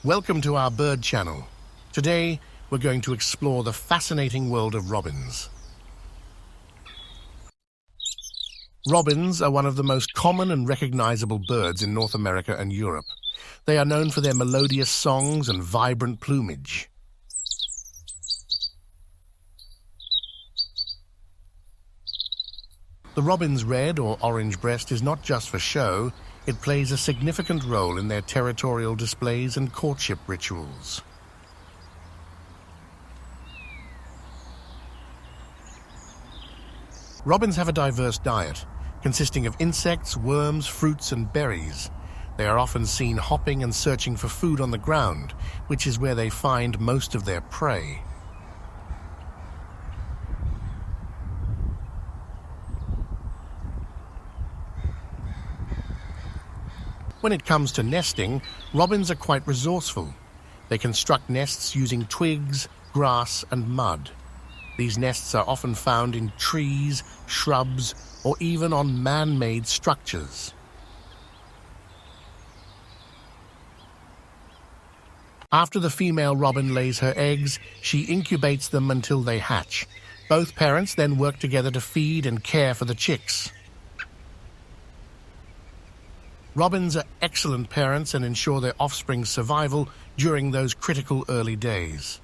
Welcome to our bird channel. Today, we're going to explore the fascinating world of robins. Robins are one of the most common and recognizable birds in North America and Europe. They are known for their melodious songs and vibrant plumage. The robin's red or orange breast is not just for show, it plays a significant role in their territorial displays and courtship rituals. Robins have a diverse diet, consisting of insects, worms, fruits, and berries. They are often seen hopping and searching for food on the ground, which is where they find most of their prey. When it comes to nesting, robins are quite resourceful. They construct nests using twigs, grass, and mud. These nests are often found in trees, shrubs, or even on man-made structures. After the female robin lays her eggs, she incubates them until they hatch. Both parents then work together to feed and care for the chicks. Robins are excellent parents and ensure their offspring's survival during those critical early days.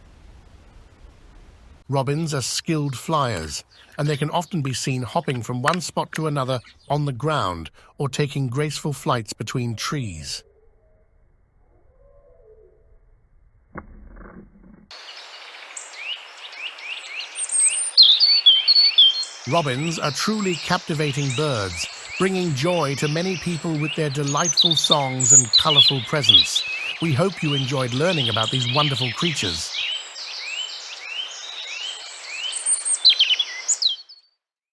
Robins are skilled flyers, and they can often be seen hopping from one spot to another on the ground or taking graceful flights between trees. Robins are truly captivating birds, bringing joy to many people with their delightful songs and colorful presence. We hope you enjoyed learning about these wonderful creatures.